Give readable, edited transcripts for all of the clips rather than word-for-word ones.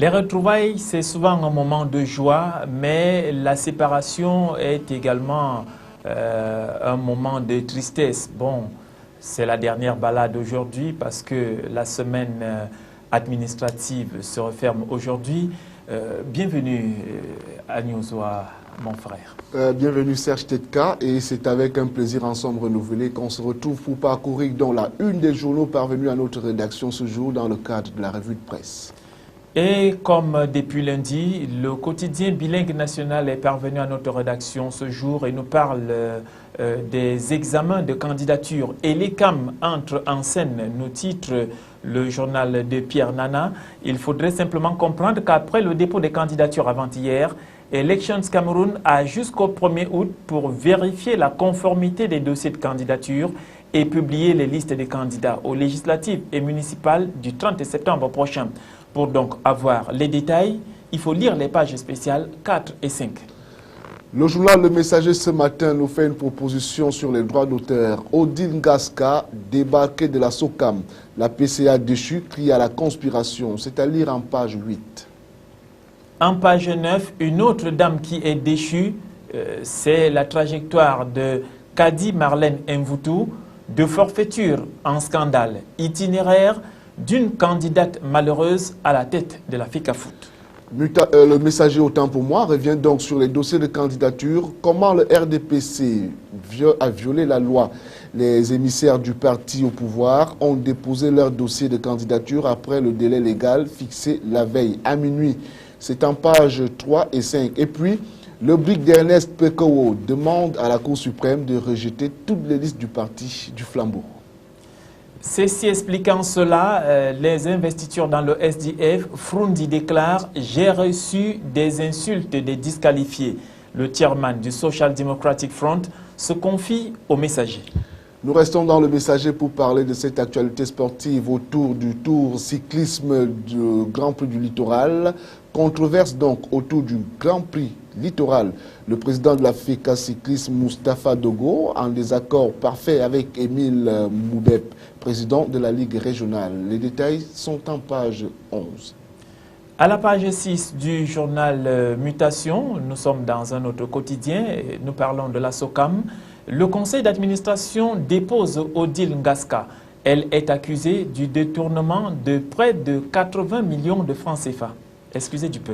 Les retrouvailles, c'est souvent un moment de joie, mais la séparation est également un moment de tristesse. Bon, c'est la dernière balade aujourd'hui parce que la semaine administrative se referme aujourd'hui. Bienvenue à Newswa, mon frère. Bienvenue Serge Tetka, et c'est avec un plaisir ensemble renouvelé qu'on se retrouve pour parcourir dans la une des journaux parvenus à notre rédaction ce jour dans le cadre de la revue de presse. Et comme depuis lundi, le quotidien bilingue national est parvenu à notre rédaction ce jour et nous parle des examens de candidature. Et l'ECAM entre en scène, nous titre le journal de Pierre Nana. Il faudrait simplement comprendre qu'après le dépôt des candidatures avant-hier, Elections Cameroun a jusqu'au 1er août pour vérifier la conformité des dossiers de candidature et publier les listes des candidats aux législatives et municipales du 30 septembre prochain. Pour donc avoir les détails, il faut lire les pages spéciales 4 et 5. Le journal Le Messager ce matin nous fait une proposition sur les droits d'auteur. Odile Ngaska, débarquée de la SOCAM, la PCA déchue, crie à la conspiration. C'est à lire en page 8. En page 9, une autre dame qui est déchue, c'est la trajectoire de Kadi Marlène Mvoutou, de forfaiture en scandale, itinéraire d'une candidate malheureuse à la tête de la FECAFOOT. Le Messager, autant pour moi, revient donc sur les dossiers de candidature. Comment le RDPC a violé la loi. Les émissaires du parti au pouvoir ont déposé leur dossier de candidature après le délai légal fixé la veille à minuit. C'est en page 3 et 5. Et puis, le brick d'Ernest Pekowo demande à la Cour suprême de rejeter toutes les listes du parti du Flambeau. Ceci expliquant cela, les investitures dans le SDF, Frundi déclare « J'ai reçu des insultes des disqualifiés ». Le chairman du Social Democratic Front se confie au Messager. Nous restons dans le Messager pour parler de cette actualité sportive autour du Tour cyclisme du Grand Prix du Littoral. Controverse donc autour du Grand Prix Littoral. Le président de la FECA Cyclisme, Moustapha Dogo, en désaccord parfait avec Émile Moubep, président de la Ligue régionale. Les détails sont en page 11. À la page 6 du journal Mutation, nous sommes dans un autre quotidien, nous parlons de la SOCAM. Le conseil d'administration dépose Odile Ngaska. Elle est accusée du détournement de près de 80 millions de francs CFA. Excusez du peu.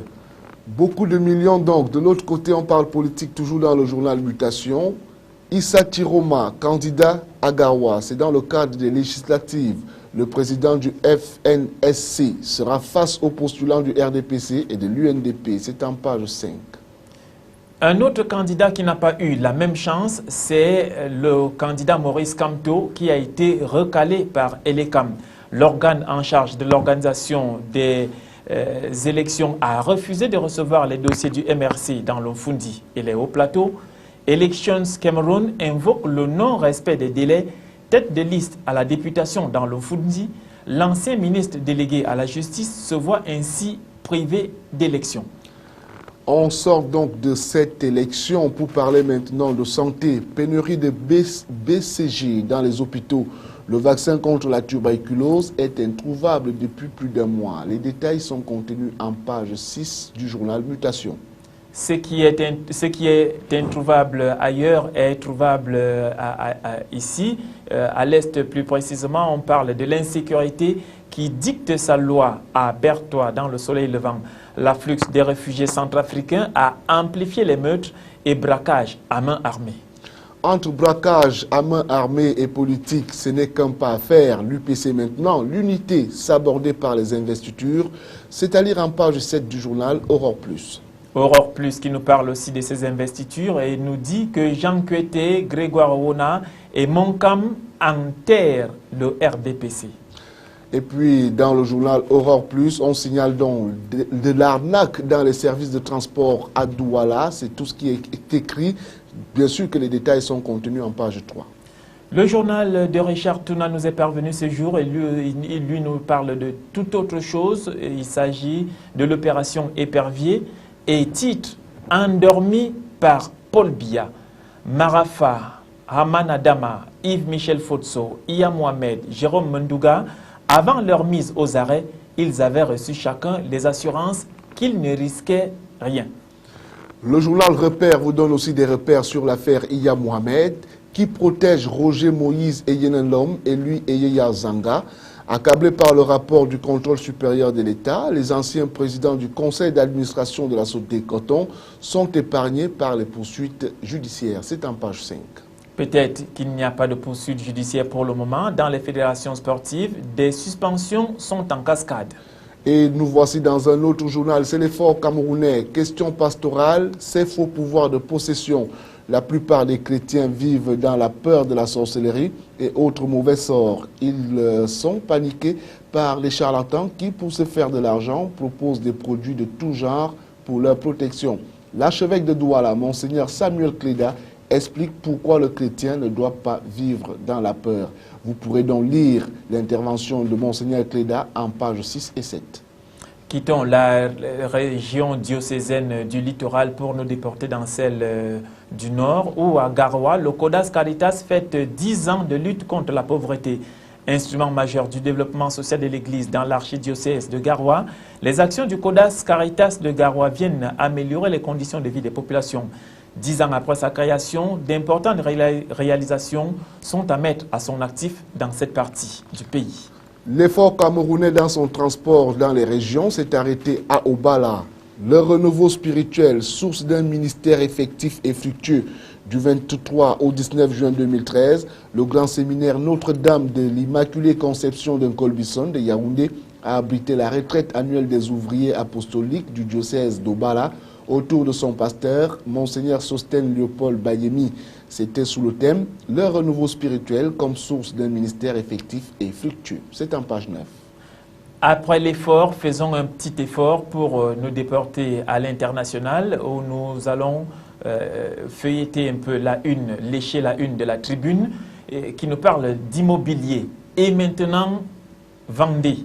Beaucoup de millions donc. De l'autre côté, on parle politique toujours dans le journal Mutation. Issa Tiroma, candidat à Garoua, c'est dans le cadre des législatives. Le président du FNSC sera face aux postulants du RDPC et de l'UNDP. C'est en page 5. Un autre candidat qui n'a pas eu la même chance, c'est le candidat Maurice Kamto qui a été recalé par Elecam. L'organe en charge de l'organisation des élections a refusé de recevoir les dossiers du MRC dans l'Ofundi et les hauts plateaux. Elections Cameroun invoque le non-respect des délais. Tête de liste à la députation dans l'Ofundi, l'ancien ministre délégué à la justice se voit ainsi privé d'élection. On sort donc de cette élection pour parler maintenant de santé. Pénurie de BCG dans les hôpitaux. Le vaccin contre la tuberculose est introuvable depuis plus d'un mois. Les détails sont contenus en page 6 du journal Mutation. Ce qui est introuvable ailleurs est trouvable ici. À l'Est, plus précisément, on parle de l'insécurité qui dicte sa loi à Bertois, dans le soleil levant. L'afflux des réfugiés centrafricains a amplifié les meurtres et braquages à main armée. Entre braquage à main armée et politique, ce n'est qu'un pas à faire. L'UPC maintenant, l'unité s'abordée par les investitures. C'est à lire en page 7 du journal Aurore Plus. Aurore Plus qui nous parle aussi de ses investitures et nous dit que Jean Kuete, Grégoire Wona et Moncam enterrent le RDPC. Et puis, dans le journal Aurore Plus, on signale donc de l'arnaque dans les services de transport à Douala. C'est tout ce qui est écrit. Bien sûr que les détails sont contenus en page 3. Le journal de Richard Touna nous est parvenu ce jour et lui nous parle de toute autre chose. Il s'agit de l'opération Épervier et titre « Endormi par Paul Biya ». Marafa, Haman Adama, Yves Michel Fotso, Iya Mohamed, Jérôme Mendouga, avant leur mise aux arrêts, ils avaient reçu chacun les assurances qu'ils ne risquaient rien. Le journal Repère vous donne aussi des repères sur l'affaire Iya Mohamed, qui protège Roger Moïse et Yenelom et lui et Yeya Zanga. Accablés par le rapport du contrôle supérieur de l'État, les anciens présidents du conseil d'administration de la Société Coton sont épargnés par les poursuites judiciaires. C'est en page 5. Peut-être qu'il n'y a pas de poursuite judiciaire pour le moment. Dans les fédérations sportives, des suspensions sont en cascade. Et nous voici dans un autre journal, c'est l'effort camerounais. Question pastorale, ces faux pouvoirs de possession. La plupart des chrétiens vivent dans la peur de la sorcellerie et autres mauvais sorts. Ils sont paniqués par les charlatans qui, pour se faire de l'argent, proposent des produits de tout genre pour leur protection. L'archevêque de Douala, Monseigneur Samuel Cléda, explique pourquoi le chrétien ne doit pas vivre dans la peur. Vous pourrez donc lire l'intervention de Monseigneur Cléda en pages 6 et 7. Quittons la région diocésaine du littoral pour nous déporter dans celle du nord, où à Garoua, le CODAS Caritas fête 10 ans de lutte contre la pauvreté. Instrument majeur du développement social de l'Église dans l'archidiocèse de Garoua, les actions du CODAS Caritas de Garoua viennent améliorer les conditions de vie des populations. 10 ans après sa création, d'importantes réalisations sont à mettre à son actif dans cette partie du pays. L'effort camerounais dans son transport dans les régions s'est arrêté à Obala. Le renouveau spirituel, source d'un ministère effectif et fructueux, du 23 au 19 juin 2013, le grand séminaire Notre-Dame de l'Immaculée Conception d'un Colbisson de Yaoundé a abrité la retraite annuelle des ouvriers apostoliques du diocèse d'Obala autour de son pasteur, Monseigneur Sostène Léopold Bayemi. C'était sous le thème « Le renouveau spirituel comme source d'un ministère effectif et fructueux ». C'est en page 9. Après l'effort, faisons un petit effort pour nous déporter à l'international où nous allons feuilleter un peu la une, lécher la une de la tribune qui nous parle d'immobilier. Et maintenant, Vendée.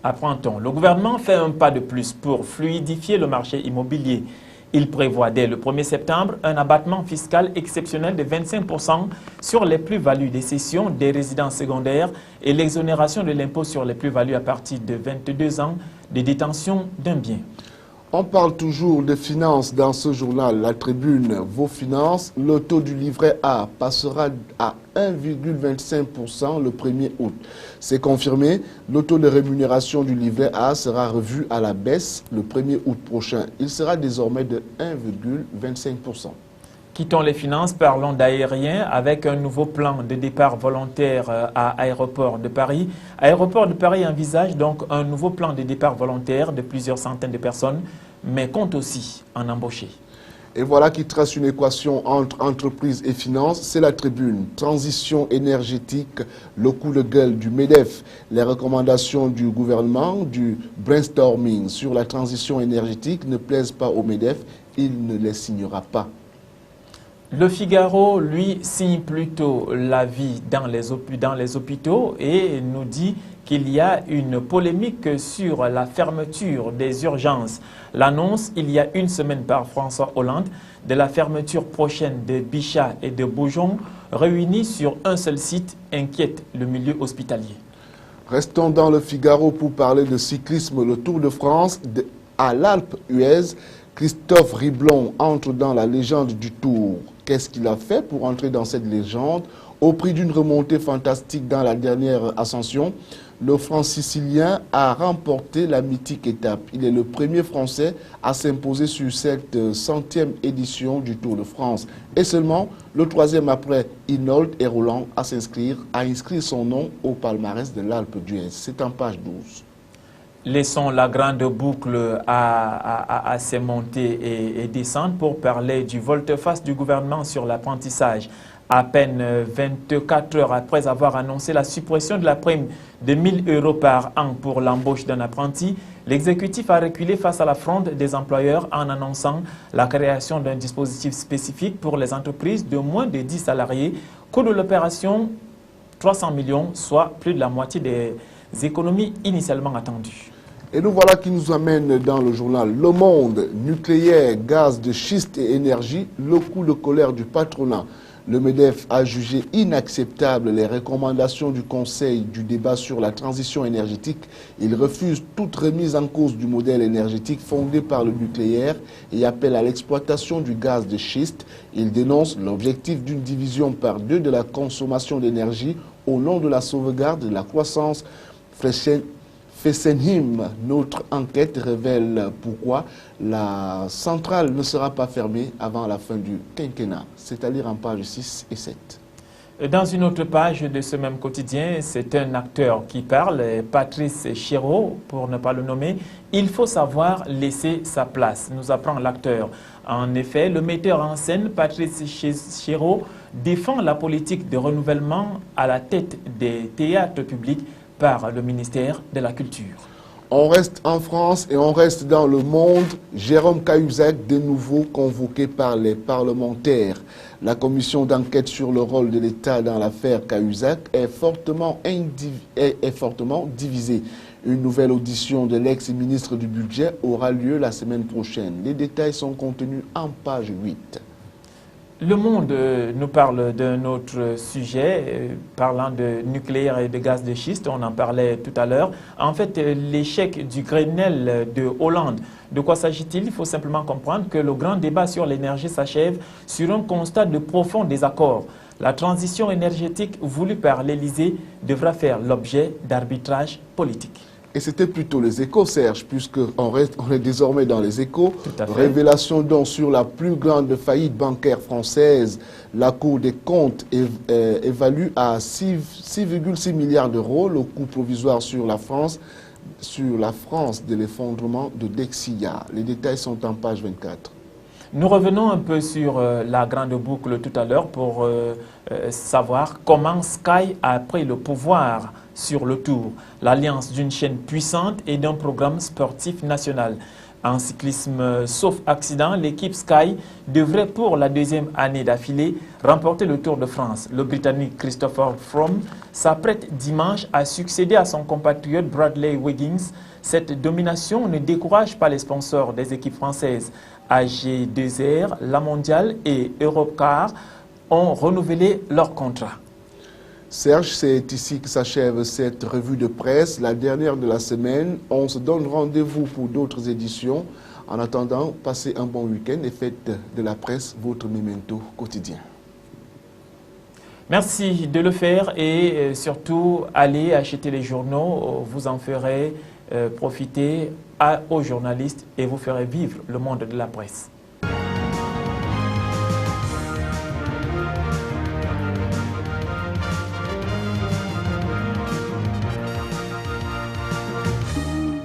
Apprend-on. Le gouvernement fait un pas de plus pour fluidifier le marché immobilier. Il prévoit dès le 1er septembre un abattement fiscal exceptionnel de 25% sur les plus-values des cessions des résidences secondaires et l'exonération de l'impôt sur les plus-values à partir de 22 ans de détention d'un bien. On parle toujours de finances dans ce journal, La Tribune. Vos finances, le taux du livret A passera à 1,25% le 1er août. C'est confirmé, le taux de rémunération du livret A sera revu à la baisse le 1er août prochain. Il sera désormais de 1,25%. Quittons les finances, parlons d'aérien avec un nouveau plan de départ volontaire à Aéroport de Paris. Aéroport de Paris envisage donc un nouveau plan de départ volontaire de plusieurs centaines de personnes, mais compte aussi en embaucher. Et voilà qui trace une équation entre entreprise et finances, c'est La Tribune. Transition énergétique, le coup de gueule du MEDEF, les recommandations du gouvernement, du brainstorming sur la transition énergétique ne plaisent pas au MEDEF, il ne les signera pas. Le Figaro, lui, signe plutôt la vie dans les hôpitaux et nous dit qu'il y a une polémique sur la fermeture des urgences. L'annonce, il y a une semaine par François Hollande, de la fermeture prochaine de Bichat et de Beaujon, réunis sur un seul site, inquiète le milieu hospitalier. Restons dans le Figaro pour parler de cyclisme, le Tour de France à l'Alpe d'Huez. Christophe Riblon entre dans la légende du Tour. Qu'est-ce qu'il a fait pour entrer dans cette légende? Au prix d'une remontée fantastique dans la dernière ascension, le franc-sicilien a remporté la mythique étape. Il est le premier Français à s'imposer sur cette 100e édition du Tour de France. Et seulement le 3e après Hinault et Roland à inscrire son nom au palmarès de l'Alpe d'Huez. C'est en page 12. Laissons la grande boucle à ses montées et descentes pour parler du volte-face du gouvernement sur l'apprentissage. À peine 24 heures après avoir annoncé la suppression de la prime de 1 000 € par an pour l'embauche d'un apprenti, l'exécutif a reculé face à la fronde des employeurs en annonçant la création d'un dispositif spécifique pour les entreprises de moins de 10 salariés. Coût de l'opération, 300 millions, soit plus de la moitié des économies initialement attendues. Et nous voilà qui nous amène dans le journal Le Monde, nucléaire, gaz de schiste et énergie, le coup de colère du patronat. Le MEDEF a jugé inacceptable les recommandations du Conseil du débat sur la transition énergétique. Il refuse toute remise en cause du modèle énergétique fondé par le nucléaire et appelle à l'exploitation du gaz de schiste. Il dénonce l'objectif d'une division par 2 de la consommation d'énergie au nom de la sauvegarde de la croissance. Fessenheim, notre enquête révèle pourquoi la centrale ne sera pas fermée avant la fin du quinquennat. C'est à lire en pages 6 et 7. Dans une autre page de ce même quotidien, c'est un acteur qui parle, Patrice Chéreau, pour ne pas le nommer. Il faut savoir laisser sa place, nous apprend l'acteur. En effet, le metteur en scène, Patrice Chéreau, défend la politique de renouvellement à la tête des théâtres publics par le ministère de la Culture. On reste en France et on reste dans le monde. Jérôme Cahuzac, de nouveau convoqué par les parlementaires. La commission d'enquête sur le rôle de l'État dans l'affaire Cahuzac est fortement divisée. Une nouvelle audition de l'ex-ministre du Budget aura lieu la semaine prochaine. Les détails sont contenus en page 8. Le Monde nous parle d'un autre sujet, parlant de nucléaire et de gaz de schiste, on en parlait tout à l'heure. En fait, l'échec du Grenelle de Hollande, de quoi s'agit-il? Il faut simplement comprendre que le grand débat sur l'énergie s'achève sur un constat de profond désaccord. La transition énergétique voulue par l'Élysée devra faire l'objet d'arbitrage politique. Et c'était plutôt les Échos, Serge, puisqu'on est désormais dans les Échos. Révélation donc sur la plus grande faillite bancaire française. La Cour des comptes évalue à 6,6 milliards d'euros le coût provisoire sur la France de l'effondrement de Dexia. Les détails sont en page 24. Nous revenons un peu sur la grande boucle tout à l'heure pour savoir comment Sky a pris le pouvoir sur le tour, l'alliance d'une chaîne puissante et d'un programme sportif national. En cyclisme sauf accident, l'équipe Sky devrait pour la 2e année d'affilée remporter le Tour de France. Le Britannique Christopher Froome s'apprête dimanche à succéder à son compatriote Bradley Wiggins. Cette domination ne décourage pas les sponsors des équipes françaises. AG2R, La Mondiale et Europcar ont renouvelé leur contrat. Serge, c'est ici que s'achève cette revue de presse, la dernière de la semaine. On se donne rendez-vous pour d'autres éditions. En attendant, passez un bon week-end et faites de la presse votre memento quotidien. Merci de le faire et surtout allez acheter les journaux. Vous en ferez profiter aux journalistes et vous ferez vivre le monde de la presse.